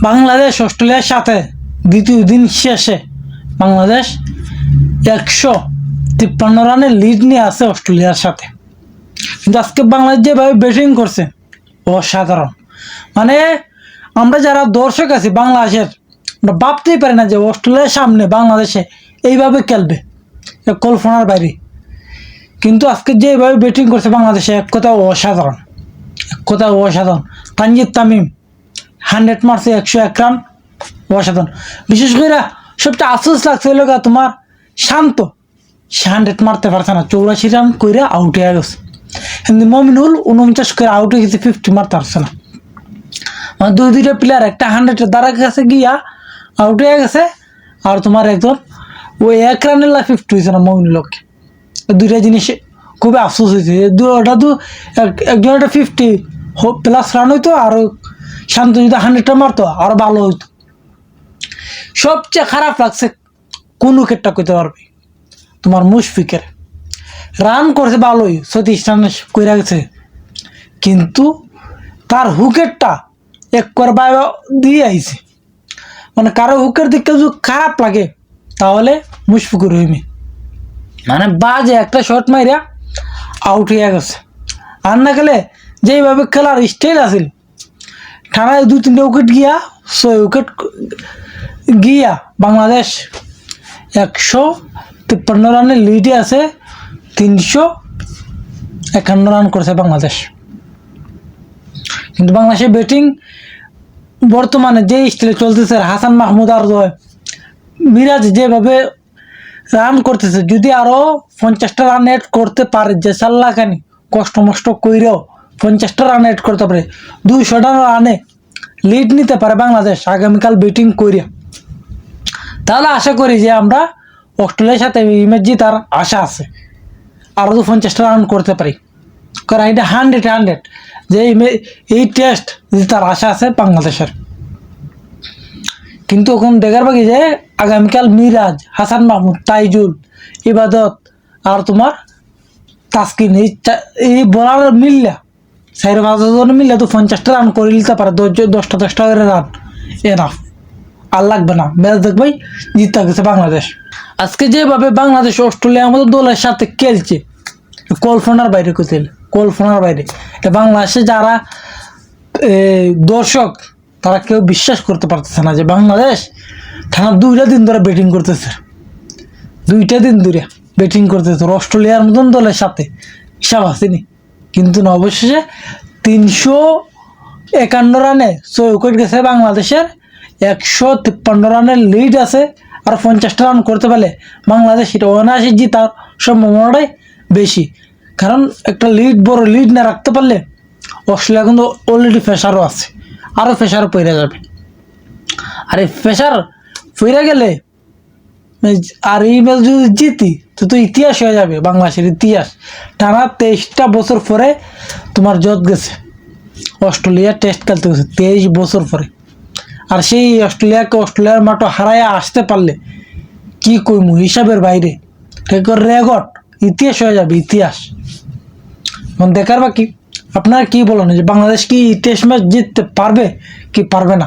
বাংলাদেশ অস্ট্রেলিয়ার সাথে দ্বিতীয় দিন শেষে বাংলাদেশ 153 রানের লিড নিয়ে আছে অস্ট্রেলিয়ার সাথে। কিন্তু আজকে বাংলাদেশ যেভাবে ব্যাটিং করছে অসাধারণ। মানে আমরা যারা দর্শক আছি বাংলাদেশের, আমরা ভাবতেই পারি না যে অস্ট্রেলিয়ার সামনে বাংলাদেশে এইভাবে খেলবে, কল্পনার বাইরে। কিন্তু আজকে যেভাবে ব্যাটিং করছে বাংলাদেশে এক কথা অসাধারণ, তানজিদ তামিম 100 মারছে, 101 রান, অসাধারণ। বিশেষ করে সবচেয়ে আফসোস লাগছে তোমার শান্ত, সে 100 মারতে পারছে না, 84 রান করে আউট হয়ে গেছে। কিন্তু মমিনুল 49 করে আউট হয়ে গেছে, 50 মারতে পারছে না। মানে দুইটা প্লেয়ার, একটা 100-এর দ্বারা কাছে গিয়া আউট হয়ে গেছে, আর তোমার একজন ওই 1 রানের 50 হয়েছে না মমিনুলকে। দুইটা জিনিস খুবই আফসোস হয়েছে। ওটা তো একজন একটা 50+ রান হইতো, আর শান্ত যদি 100টা মারতো আরো ভালো হইতো। সবচেয়ে খারাপ লাগছে কোন উইকেটটা করতে পারবে তোমার মুশফিকের। রান করছে ভালোই, 36 রান করে গেছে, কিন্তু তার হুকেটটা এক করে বাইরে দিয়ে আইছে। মানে কারো হুকের দিকে যদি খারাপ লাগে তাহলে মুশফিকুর রহিমি মানে বাজে একটা শট মাইরা আউট হয়ে গেছে। আর না গেলে যেইভাবে খেলার স্টাইল আছিল, টানায় 2-3 উইকেট গিয়া 6 উইকেট গিয়া বাংলাদেশ 153 রানের লিডে আছে। 351 রান করেছে বাংলাদেশ। কিন্তু বাংলাদেশের ব্যাটিং বর্তমানে যে স্টাইলে চলতেছে, হাসান মাহমুদ আর মিরাজ যেভাবে রান করতেছে, যদি আরো 50টা রান এড করতে পারে, যে সাল্লাখানি কষ্ট মষ্ট কইরেও 50টা রান এড করতে পারে, 200টা রানে লিড নিতে পারে বাংলাদেশ আগামীকাল ব্যাটিং করিয়া, তাহলে আশা করি যে আমরা অস্ট্রেলিয়ার সাথে এই ম্যাচ জিতার আশা আছে। আরো তো 50টা রান করতে পারি, কারণ এটা 100 যে এই টেস্ট জিতার আশা আছে বাংলাদেশের। কিন্তু এখন দেখার বাকি যে আগামীকাল মিরাজ, হাসান মাহমুদ, তাইজুল, ইবাদত আর তোমার তাসকিন, এই বোলার মিললা 4-5 মিললে তো 50টা রান করে নিতে পারে, 10টা করে রান এনাফ, আর লাগবে না। ম্যাচ দেখবাই জিতে গেছে বাংলাদেশ। আজকে যেভাবে বাংলাদেশ অস্ট্রেলিয়া আমাদের দলের সাথে খেলছে, কল্পনার বাইরে কোথায়, কল্পনার বাইরে। বাংলাদেশে যারা দর্শক, তারা কেউ বিশ্বাস করতে পারতেছে না যে বাংলাদেশ টানা 2টা দিন ধরে ব্যাটিং করতেছে, 2টা দিন ধরে ব্যাটিং করতেছে অস্ট্রেলিয়ার মতন দলের সাথে, হিসাব আসেনি। কিন্তু না, অবশেষে 351 রানে 6 উইকেট গেছে বাংলাদেশের, 153 রানের লিড আছে। আর 50টা রান করতে পারলে বাংলাদেশ এটা অনায়াসে জিতার সম্ভাবনাটাই বেশি। কারণ একটা বড় লিড না রাখতে পারলে অস্ট্রেলিয়া কিন্তু অলরেডি প্রেশারও আছে, আরও প্রেশারও পড়ে যাবে। আর এই প্রেশার পড়ে গেলে আর এই ম্যাচ যদি জিতি তো ইতিহাস হয়ে যাবে, বাংলাদেশের ইতিহাস। টানা 23টা বছর পরে তোমার জত গেছে অস্ট্রেলিয়া টেস্ট খেলতে গেছে, 23 বছর পরে। আর সেই অস্ট্রেলিয়ার মাঠে হারায় আসতে পারলে কি কইমু, হিসাবের বাইরে রেকর্ড, ইতিহাস হয়ে যাবে, ইতিহাস। দেখার বাকি। আপনারা কি বলেন যে বাংলাদেশ কি টেস্ট ম্যাচ জিততে পারবে কি পারবে না?